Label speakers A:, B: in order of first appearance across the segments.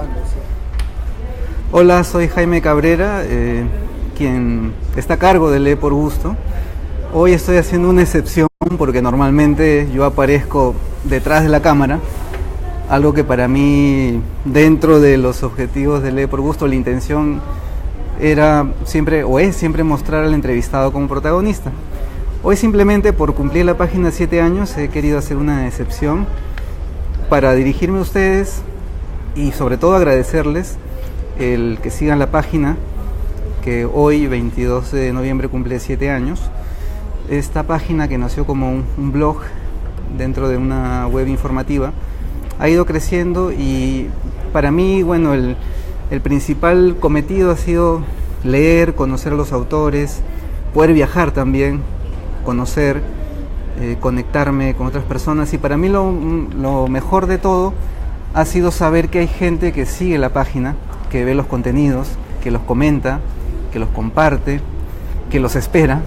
A: grabando, sí.
B: Hola, soy Jaime Cabrera, quien está a cargo de Lee por Gusto. Hoy estoy haciendo una excepción porque normalmente yo aparezco detrás de la cámara, algo que para mí, dentro de los objetivos de Lee por Gusto, la intención era siempre, o es siempre, mostrar al entrevistado como protagonista. Hoy simplemente por cumplir la página 7 años he querido hacer una excepción para dirigirme a ustedes y sobre todo agradecerles el que sigan la página, que hoy 22 de noviembre cumple 7 años. Esta página, que nació como un blog dentro de una web informativa, ha ido creciendo y para mí, bueno, el principal cometido ha sido leer, conocer a los autores, poder viajar también, conocer, conectarme con otras personas, y para mí lo mejor de todo ha sido saber que hay gente que sigue la página, que ve los contenidos, que los comenta, que los comparte, que los espera.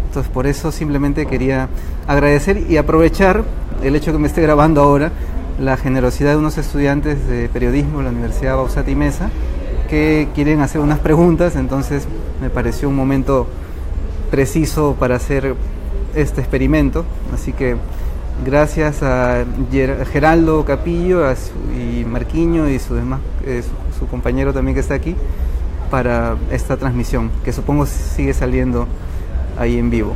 B: Entonces por eso simplemente quería agradecer y aprovechar el hecho que me esté grabando ahora, la generosidad de unos estudiantes de periodismo de la Universidad Bausat y Mesa que quieren hacer unas preguntas. Entonces me pareció un momento preciso para hacer este experimento, así que gracias a Geraldo Capillo y Marquiño y su compañero también que está aquí para esta transmisión, que supongo sigue saliendo ahí en vivo.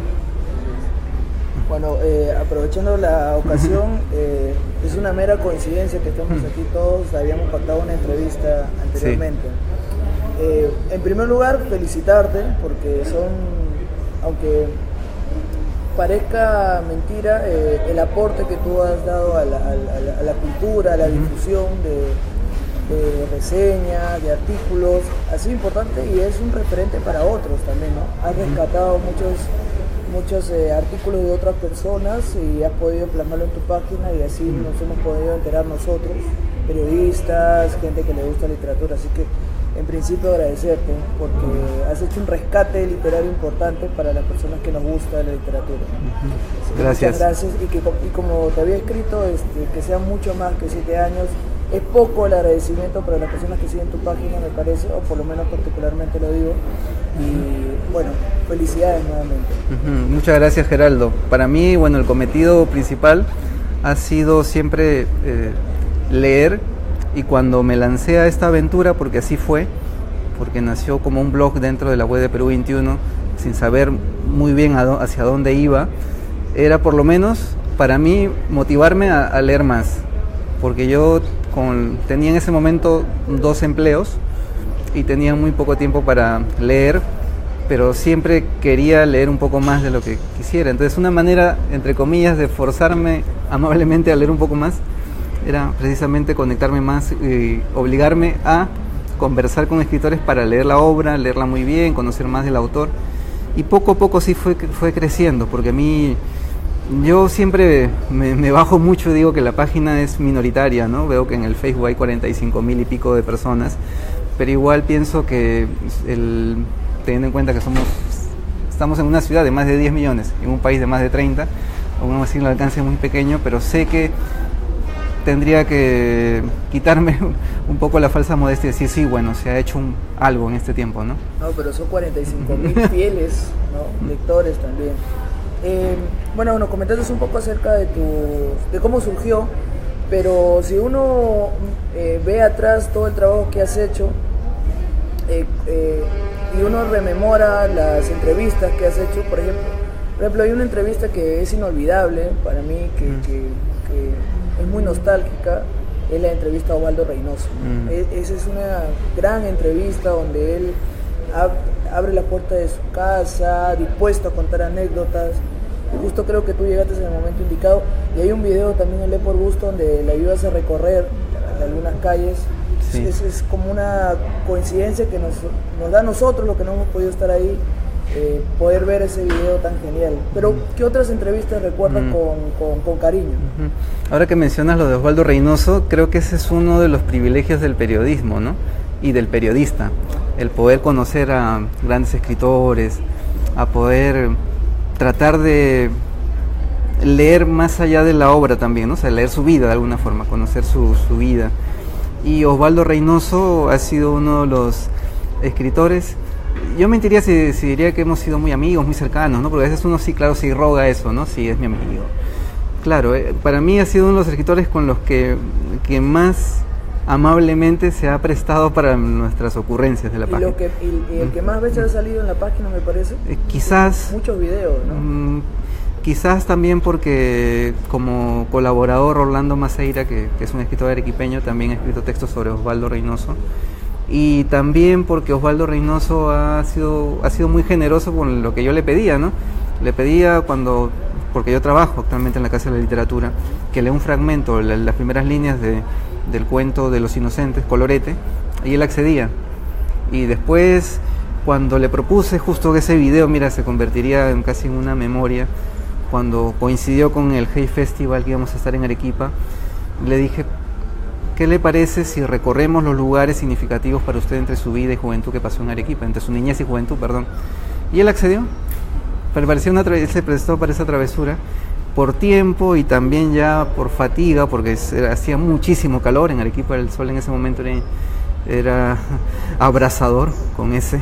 A: Bueno, aprovechando la ocasión, es una mera coincidencia que estamos aquí todos. Habíamos pactado una entrevista anteriormente. Sí. En primer lugar, felicitarte porque aunque parezca mentira, el aporte que tú has dado a la cultura, a la difusión de reseñas, de artículos, ha sido importante y es un referente para otros también, ¿no? Has rescatado muchos artículos de otras personas y has podido plasmarlo en tu página, y así nos hemos podido enterar nosotros, periodistas, gente que le gusta la literatura. Así que en principio agradecerte porque has hecho un rescate literario importante para las personas que nos gusta la literatura.
B: Gracias.
A: Muchas gracias, y como te había escrito, que sean mucho más que 7 años. Es poco el agradecimiento para las personas que siguen tu página, me parece, o por lo menos particularmente lo digo. Y bueno, felicidades nuevamente.
B: Muchas gracias, Geraldo. Para mí, bueno, el cometido principal ha sido siempre leer, y cuando me lancé a esta aventura, porque así fue, porque nació como un blog dentro de la web de Perú 21, sin saber muy bien hacia dónde iba, era por lo menos para mí motivarme a leer más, porque yo tenía en ese momento 2 empleos y tenía muy poco tiempo para leer, pero siempre quería leer un poco más de lo que quisiera. Entonces una manera, entre comillas, de forzarme amablemente a leer un poco más era precisamente conectarme más y obligarme a conversar con escritores para leer la obra, leerla muy bien, conocer más del autor, y poco a poco sí fue creciendo, porque a mí, yo siempre me bajo mucho, digo que la página es minoritaria, ¿no? Veo que en el Facebook hay 45,000 y pico de personas, pero igual pienso que teniendo en cuenta que estamos en una ciudad de más de 10 millones, en un país de más de 30, aún así el alcance es muy pequeño, pero sé que tendría que quitarme un poco la falsa modestia y decir, sí, bueno, se ha hecho algo en este tiempo, ¿no?
A: No, pero son 45,000 fieles, ¿no? Lectores también. Bueno, nos comentaste un poco acerca de cómo surgió, pero si uno ve atrás todo el trabajo que has hecho y uno rememora las entrevistas que has hecho, por ejemplo, hay una entrevista que es inolvidable para mí, que es muy nostálgica, es la entrevista a Osvaldo Reynoso. Esa es una gran entrevista donde él abre la puerta de su casa, dispuesto a contar anécdotas, y justo creo que tú llegaste en el momento indicado, y hay un video también en Lee por Gusto donde le ayudas a recorrer algunas calles. Sí. Es como una coincidencia que nos da a nosotros, lo que no hemos podido estar ahí, poder ver ese video tan genial. Pero ¿qué otras entrevistas recuerdas con cariño?
B: Ahora que mencionas lo de Osvaldo Reynoso, creo que ese es uno de los privilegios del periodismo, ¿no? Y del periodista, el poder conocer a grandes escritores, a poder tratar de leer más allá de la obra también, ¿no? O sea, leer su vida de alguna forma, conocer su vida. y Osvaldo Reynoso ha sido uno de los escritores. Yo mentiría si diría que hemos sido muy amigos, muy cercanos, ¿no? Porque a veces uno sí, claro, sí roga eso, ¿no? Sí, es mi amigo. Claro, para mí ha sido uno de los escritores con los que más amablemente se ha prestado para nuestras ocurrencias de la página.
A: Y el que más veces ha salido en la página, me parece.
B: Quizás...
A: Muchos videos, ¿no?
B: Quizás también porque como colaborador Orlando Maceira, que es un escritor arequipeño, también ha escrito textos sobre Osvaldo Reynoso. Y también porque Osvaldo Reynoso ha sido muy generoso con lo que yo le pedía, ¿no? Le pedía porque yo trabajo actualmente en la Casa de la Literatura, que lea un fragmento, las primeras líneas del cuento de Los Inocentes, Colorete, y él accedía. Y después, cuando le propuse justo que ese video, mira, se convertiría casi en una memoria, cuando coincidió con el Hey Festival que íbamos a estar en Arequipa, le dije, ¿qué le parece si recorremos los lugares significativos para usted entre su vida y juventud que pasó en Arequipa, entre su niñez y juventud, perdón? Y él accedió, pero parecía él se prestó para esa travesura, por tiempo y también ya por fatiga, porque hacía muchísimo calor en Arequipa, el sol en ese momento era abrasador con ese,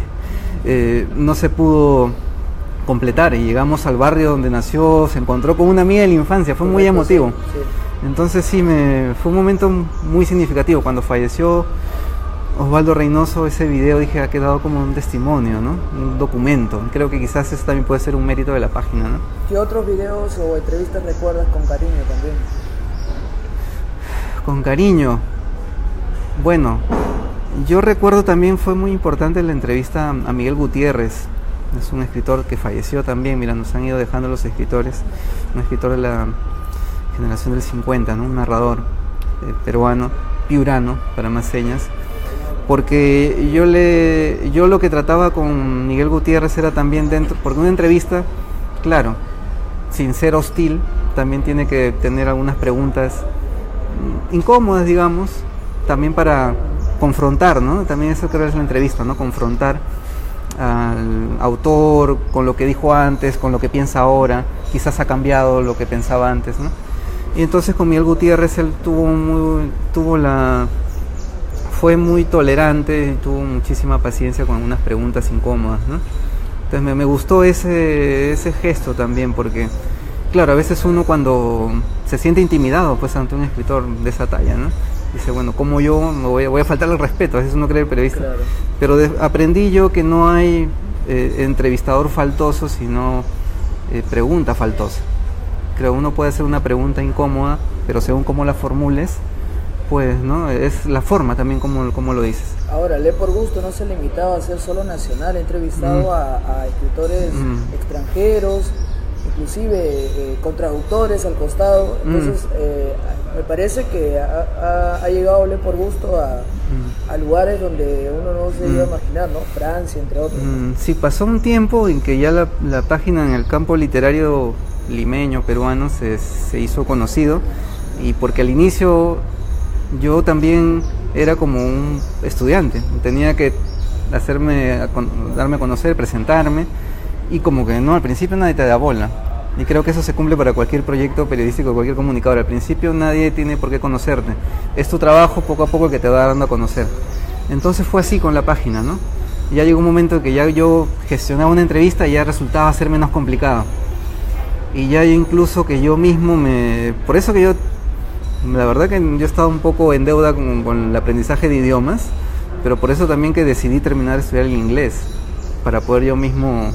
B: no se pudo completar y llegamos al barrio donde nació, se encontró con una amiga de la infancia, fue muy emotivo. Sí. Entonces sí, fue un momento muy significativo. Cuando falleció Osvaldo Reynoso, ese video, dije, ha quedado como un testimonio, ¿no? Un documento. Creo que quizás eso también puede ser un mérito de la página, ¿no?
A: ¿Qué otros videos o entrevistas recuerdas con cariño también?
B: Con cariño. Bueno, yo recuerdo también, fue muy importante la entrevista a Miguel Gutiérrez. Es un escritor que falleció también, mira, nos han ido dejando los escritores. Un escritor de la generación del 50, ¿no? Un narrador peruano, piurano, para más señas. Porque yo lo que trataba con Miguel Gutiérrez era también porque una entrevista, claro, sin ser hostil, también tiene que tener algunas preguntas incómodas, digamos, también para confrontar, ¿no? También eso creo que es la entrevista, ¿no? Confrontar al autor con lo que dijo antes, con lo que piensa ahora, quizás ha cambiado lo que pensaba antes, ¿no? Y entonces con Miguel Gutiérrez él fue muy tolerante y tuvo muchísima paciencia con unas preguntas incómodas, ¿no? Entonces me gustó ese gesto también, porque claro, a veces uno cuando se siente intimidado pues ante un escritor de esa talla, ¿no? Dice, bueno, como yo me voy a faltarle el respeto, a veces uno cree el periodista. Claro. Pero aprendí yo que no hay entrevistador faltoso, sino pregunta faltosa. Creo que uno puede hacer una pregunta incómoda, pero según cómo la formules, pues, ¿no? Es la forma también como lo dices.
A: Ahora, Lee por Gusto no se limitaba a ser solo nacional, he entrevistado a escritores extranjeros, inclusive con traductores al costado. Entonces me parece que ha llegado Lee por Gusto a lugares donde uno no se iba a imaginar, ¿no? Francia, entre otros.
B: Sí, pasó un tiempo en que ya la página en el campo literario limeño, peruano, se hizo conocido, y porque al inicio yo también era como un estudiante, tenía que darme a conocer, presentarme, y como que no, al principio nadie te da bola. Y creo que eso se cumple para cualquier proyecto periodístico, cualquier comunicador. Al principio nadie tiene por qué conocerte. Es tu trabajo poco a poco que te va dando a conocer. Entonces fue así con la página, ¿no? Y ya llegó un momento en que ya yo gestionaba una entrevista y ya resultaba ser menos complicado. Y ya incluso que yo mismo por eso que yo, la verdad que yo estaba un poco en deuda con el aprendizaje de idiomas, pero por eso también que decidí terminar de estudiar el inglés, para poder yo mismo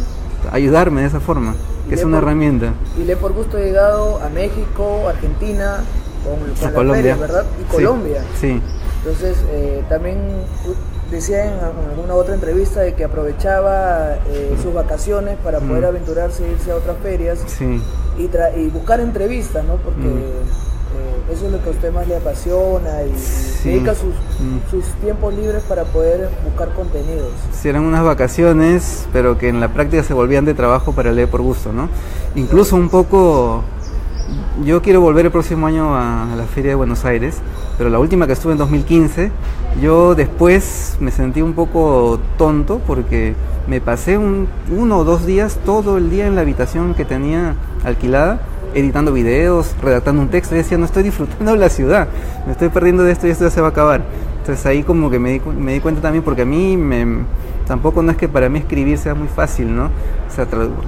B: ayudarme de esa forma. Que es una herramienta.
A: Y Lee por Gusto ha llegado a México, Argentina, con
B: Colombia,
A: feria, ¿verdad? Y Colombia.
B: Sí.
A: Entonces, también decía en alguna otra entrevista de que aprovechaba sus vacaciones para poder aventurarse e irse a otras ferias y buscar entrevistas, ¿no? Porque eso es lo que a usted más le apasiona y dedica sus tiempos libres para poder buscar contenidos.
B: Sí, eran unas vacaciones, pero que en la práctica se volvían de trabajo para Leer por Gusto, ¿no? Incluso un poco, yo quiero volver el próximo año a la Feria de Buenos Aires, pero la última que estuve en 2015, yo después me sentí un poco tonto porque me pasé 1 o 2 días, todo el día en la habitación que tenía alquilada, editando videos, redactando un texto, y decía, no estoy disfrutando de la ciudad, me estoy perdiendo de esto y esto ya se va a acabar. Entonces ahí como que me di cuenta también, porque a mí tampoco no es que para mí escribir sea muy fácil, ¿no? O sea,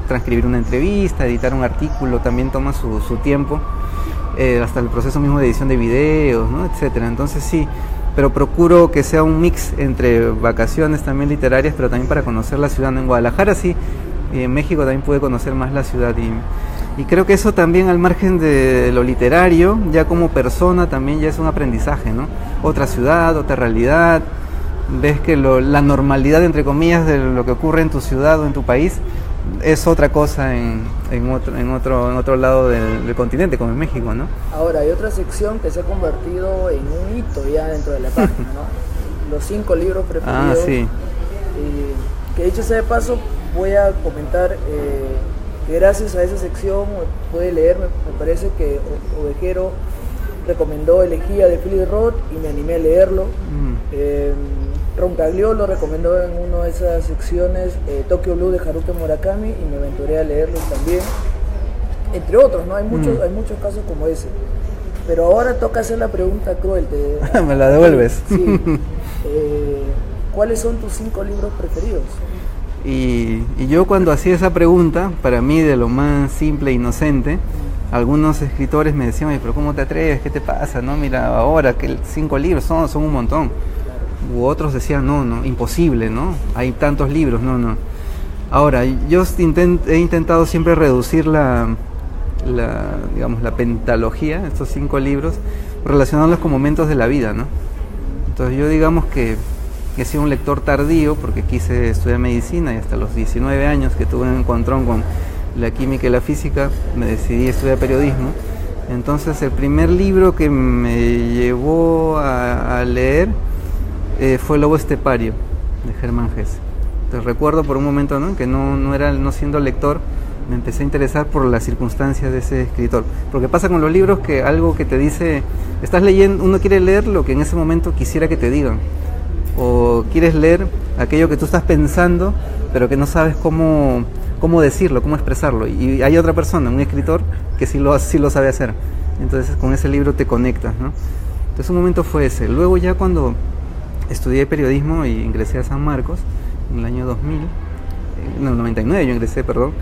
B: transcribir una entrevista, editar un artículo, también toma su tiempo, hasta el proceso mismo de edición de videos, ¿no? Etcétera. Entonces sí, pero procuro que sea un mix entre vacaciones también literarias, pero también para conocer la ciudad, ¿no? En Guadalajara sí, y en México también pude conocer más la ciudad, y creo que eso también, al margen de lo literario, ya como persona también ya es un aprendizaje, ¿no? Otra ciudad, otra realidad, ves que la normalidad, entre comillas, de lo que ocurre en tu ciudad o en tu país es otra cosa en otro lado del continente, como en México, ¿no?
A: Ahora, hay otra sección que se ha convertido en un hito ya dentro de la página, ¿no? Los 5 libros preferidos.
B: Ah, sí.
A: Que dicho sea de paso, voy a comentar que gracias a esa sección pude leer, me parece que Ovejero recomendó Elegía de Philip Roth y me animé a leerlo. Roncagliolo recomendó en una de esas secciones Tokyo Blue de Haruki Murakami y me aventuré a leerlos también, entre otros, ¿no? Hay muchos casos como ese. Pero ahora toca hacer la pregunta cruel.
B: ¿Me la devuelves?
A: Sí. ¿Cuáles son tus 5 libros preferidos?
B: Y yo cuando hacía esa pregunta, para mí de lo más simple e inocente, algunos escritores me decían, pero ¿cómo te atreves? ¿Qué te pasa? No, mira, ahora que 5 libros son un montón. U otros decían, no, imposible, ¿no? Hay tantos libros, no. Ahora, yo he intentado siempre reducir la pentalogía, estos 5 libros, relacionándolos con momentos de la vida, ¿no? Entonces yo digamos que he sido un lector tardío porque quise estudiar medicina y hasta los 19 años que tuve un encontrón con la química y la física, me decidí a estudiar periodismo. Entonces el primer libro que me llevó a leer fue Lobo Estepario, de Germán Hesse. Entonces recuerdo por un momento, ¿no?, que no siendo lector, me empecé a interesar por las circunstancias de ese escritor. Porque pasa con los libros que algo que te dice, estás leyendo, uno quiere leer lo que en ese momento quisiera que te digan. O quieres leer aquello que tú estás pensando, pero que no sabes cómo decirlo, cómo expresarlo. Y hay otra persona, un escritor, que sí lo sabe hacer. Entonces con ese libro te conectas, ¿no? Entonces un momento fue ese. Luego ya cuando estudié periodismo y ingresé a San Marcos, en el año 99 yo ingresé, perdón,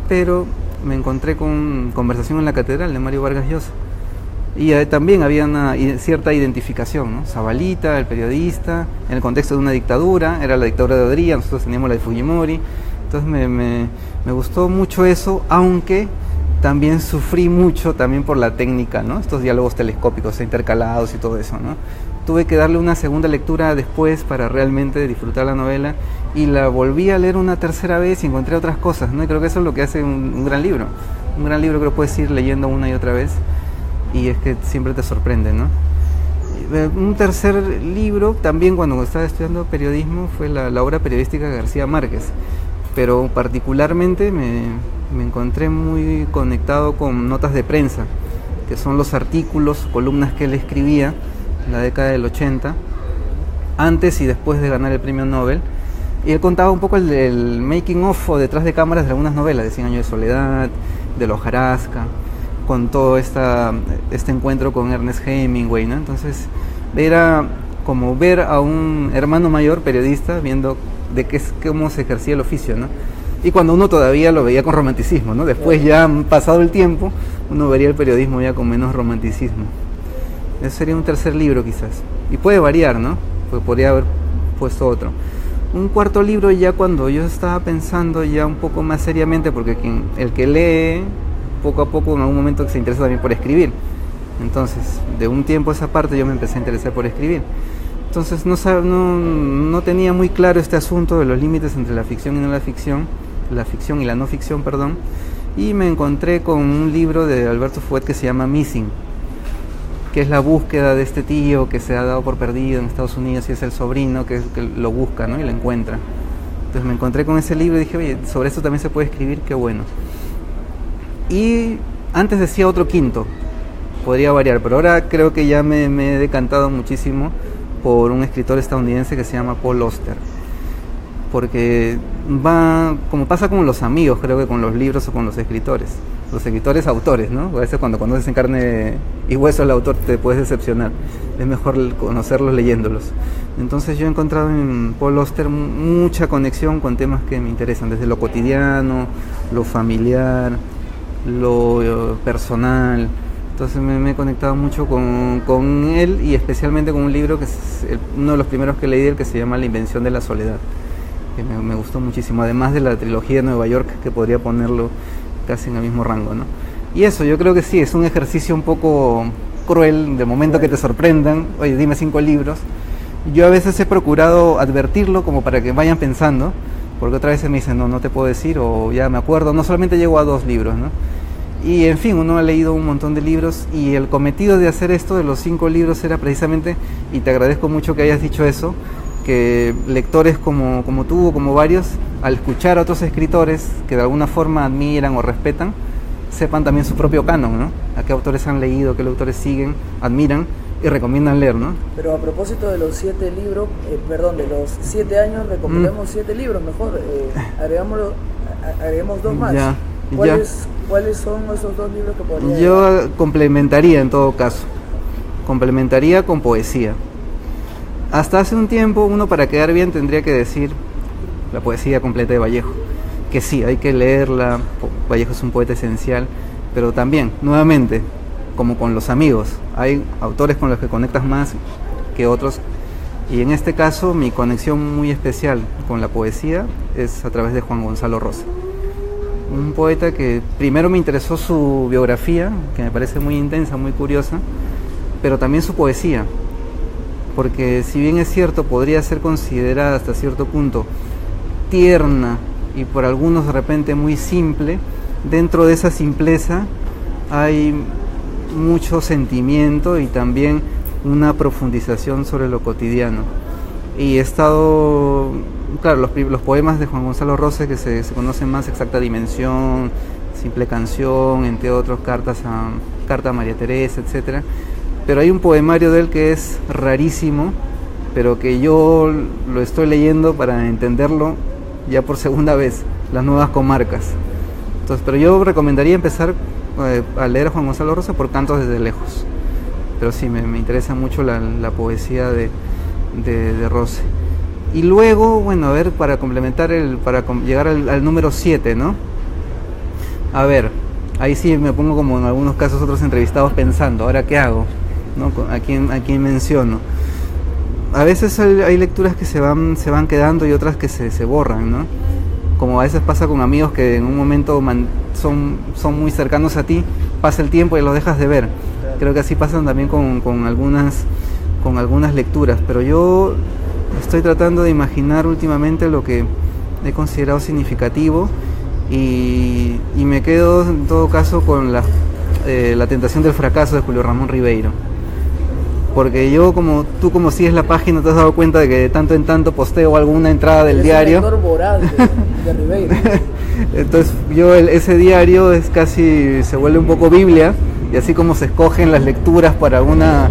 B: pero me encontré con Conversación en la Catedral de Mario Vargas Llosa. Y también había una cierta identificación, ¿no? Zabalita, el periodista, en el contexto de una dictadura, era la dictadura de Odría, nosotros teníamos la de Fujimori. Entonces me gustó mucho eso, aunque también sufrí mucho también por la técnica, ¿no? Estos diálogos telescópicos intercalados y todo eso, ¿no? Tuve que darle una segunda lectura después para realmente disfrutar la novela, y la volví a leer una tercera vez y encontré otras cosas, ¿no? Y creo que eso es lo que hace un gran libro. Un gran libro que lo puedes ir leyendo una y otra vez, y es que siempre te sorprende, ¿no? Un tercer libro, también cuando estaba estudiando periodismo, fue la obra periodística de García Márquez, pero particularmente me encontré muy conectado con Notas de Prensa, que son los artículos, columnas que él escribía en la década del 80, antes y después de ganar el premio Nobel, y él contaba un poco el making of o detrás de cámaras de algunas novelas, de 100 años de soledad, de La hojarasca, con todo este encuentro con Ernest Hemingway, ¿no? Entonces era como ver a un hermano mayor periodista viendo cómo se ejercía el oficio, ¿no? Y cuando uno todavía lo veía con romanticismo, ¿no? Después ya pasado el tiempo, uno vería el periodismo ya con menos romanticismo. Ese sería un tercer libro quizás. Y puede variar, ¿no? Pues podría haber puesto otro. Un cuarto libro ya cuando yo estaba pensando ya un poco más seriamente, porque el que lee poco a poco en algún momento se interesa también por escribir. Entonces, de un tiempo a esa parte yo me empecé a interesar por escribir. Entonces no tenía muy claro este asunto de los límites entre la ficción y no la ficción y la no ficción, perdón, y me encontré con un libro de Alberto Fuet que se llama Missing, que es la búsqueda de este tío que se ha dado por perdido en Estados Unidos, y es el sobrino que lo busca, ¿no?, y lo encuentra. Entonces me encontré con ese libro y dije, oye, sobre esto también se puede escribir, qué bueno. Y antes decía otro quinto, podría variar, pero ahora creo que ya me he decantado muchísimo por un escritor estadounidense que se llama Paul Auster, porque va, como pasa con los amigos, creo que con los libros o con los escritores, los escritores autores, ¿no? A veces cuando conoces en carne y hueso al autor te puedes decepcionar. Es mejor conocerlos leyéndolos. Entonces yo he encontrado en Paul Auster mucha conexión con temas que me interesan, desde lo cotidiano, lo familiar, lo personal. Entonces me he conectado mucho con él, y especialmente con un libro que es uno de los primeros que leí, el que se llama La invención de la soledad, que me gustó muchísimo, además de la trilogía de Nueva York, que podría ponerlo casi en el mismo rango, ¿no? Y eso, yo creo que sí, es un ejercicio un poco cruel, de momento que te sorprendan, oye, dime 5 libros. Yo a veces he procurado advertirlo como para que vayan pensando, porque otras veces me dicen, no te puedo decir, o ya me acuerdo, no solamente llego a 2 libros, ¿no? Y en fin, uno ha leído un montón de libros, y el cometido de hacer esto de los 5 libros era precisamente, y te agradezco mucho que hayas dicho eso, que lectores como tú o como varios, al escuchar a otros escritores que de alguna forma admiran o respetan, sepan también su propio canon, ¿no? A qué autores han leído, qué autores siguen, admiran y recomiendan leer, ¿no?
A: Pero a propósito de los 7 libros, de los 7 años, recomendamos 7 libros, mejor, agreguemos 2 más.
B: Ya.
A: ¿Cuáles son esos 2 libros que podría
B: Yo
A: agregar?
B: complementaría en todo caso, complementaría con poesía. Hasta hace un tiempo uno, para quedar bien, tendría que decir la poesía completa de Vallejo, que sí, hay que leerla, Vallejo es un poeta esencial, pero también, nuevamente, como con los amigos, hay autores con los que conectas más que otros, y en este caso mi conexión muy especial con la poesía es a través de Juan Gonzalo Rosa, un poeta que primero me interesó su biografía, que me parece muy intensa, muy curiosa, pero también su poesía, porque si bien es cierto, podría ser considerada hasta cierto punto tierna y por algunos de repente muy simple, dentro de esa simpleza hay mucho sentimiento y también una profundización sobre lo cotidiano. Y he estado, claro, los poemas de Juan Gonzalo Rosa, que se conocen más, Exacta Dimensión, Simple Canción, entre otros, Carta a María Teresa, etcétera. Pero hay un poemario de él que es rarísimo, pero que yo lo estoy leyendo para entenderlo ya por segunda vez, Las Nuevas Comarcas. Entonces, pero yo recomendaría empezar a leer a Juan Gonzalo Rosa por Cantos desde lejos. Pero sí, me interesa mucho la poesía de Rosa. Y luego, bueno, a ver, para complementar, para llegar al número 7, ¿no? A ver, ahí sí me pongo como en algunos casos otros entrevistados pensando, ¿ahora qué hago? ¿No? ¿A quién menciono? A veces hay lecturas que se van quedando y otras que se borran, ¿no? Como a veces pasa con amigos que en un momento son muy cercanos a ti, pasa el tiempo y los dejas de ver. Creo que así pasan también con algunas lecturas, pero yo estoy tratando de imaginar últimamente lo que he considerado significativo y me quedo en todo caso con la tentación del fracaso de Julio Ramón Ribeiro. Porque yo, como sigues la página, te has dado cuenta de que de tanto en tanto posteo alguna entrada del diario.
A: Es un lector voraz de Ribeiro.
B: Entonces ese diario es casi, se vuelve un poco Biblia, y así como se escogen las lecturas para alguna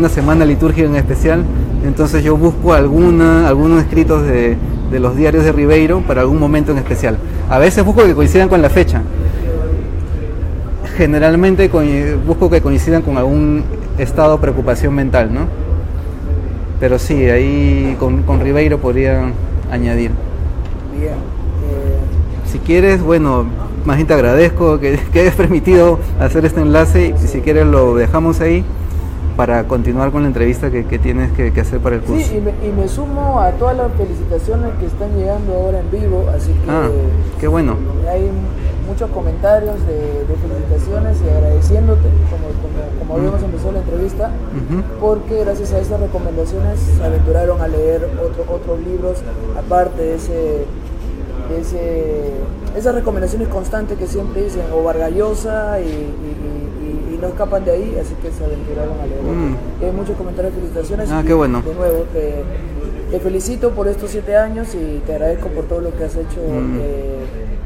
B: semana litúrgica en especial, entonces yo busco algunos escritos de los diarios de Ribeiro para algún momento en especial. A veces busco que coincidan con la fecha. Generalmente busco que coincidan con algún estado de preocupación mental, ¿no? Pero sí, ahí con Ribeiro podría añadir.
A: Bien.
B: Si quieres, bueno, más bien te agradezco que hayas permitido hacer este enlace, y si quieres lo dejamos ahí para continuar con la entrevista que tienes que hacer para el curso.
A: Sí, y me sumo a todas las felicitaciones que están llegando ahora en vivo, así que
B: qué bueno.
A: Hay muchos comentarios de felicitaciones y agradeciéndote, como habíamos empezado la entrevista, porque gracias a esas recomendaciones se aventuraron a leer otros libros, aparte de esas recomendaciones constantes que siempre dicen, o Vargas Llosa y no escapan de ahí, así que se aventuraron a leer. Y hay muchos comentarios de felicitaciones.
B: Qué bueno.
A: De nuevo, te felicito por estos 7 años y te agradezco por todo lo que has hecho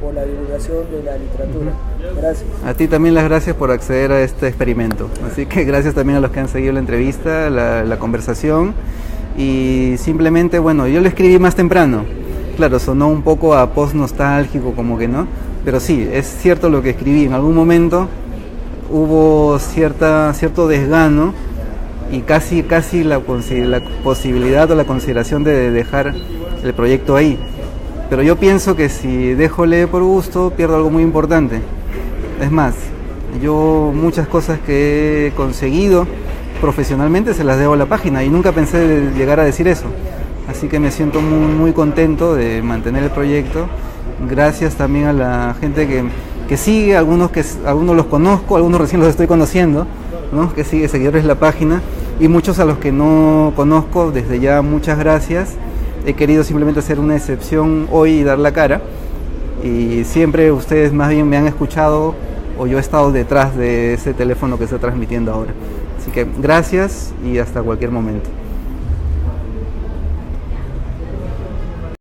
A: por la divulgación de la literatura. Gracias.
B: A ti también las gracias por acceder a este experimento. Así que gracias también a los que han seguido la entrevista, la conversación. Y simplemente, bueno, yo lo escribí más temprano. Claro, sonó un poco a post nostálgico, como que no, Pero sí, es cierto lo que escribí. En algún momento hubo cierto desgano y casi la posibilidad o la consideración de dejar el proyecto ahí. Pero yo pienso que si dejo Lee por Gusto, pierdo algo muy importante. Es más, yo muchas cosas que he conseguido profesionalmente se las debo a la página y nunca pensé llegar a decir eso. Así que me siento muy contento de mantener el proyecto. Gracias también a la gente que sigue, algunos los conozco, algunos recién los estoy conociendo, ¿no? Que sigue seguidores de la página, y muchos a los que no conozco, desde ya muchas gracias. He querido simplemente hacer una excepción hoy y dar la cara, y siempre ustedes más bien me han escuchado o yo he estado detrás de ese teléfono que está transmitiendo ahora. Así que gracias y hasta cualquier momento.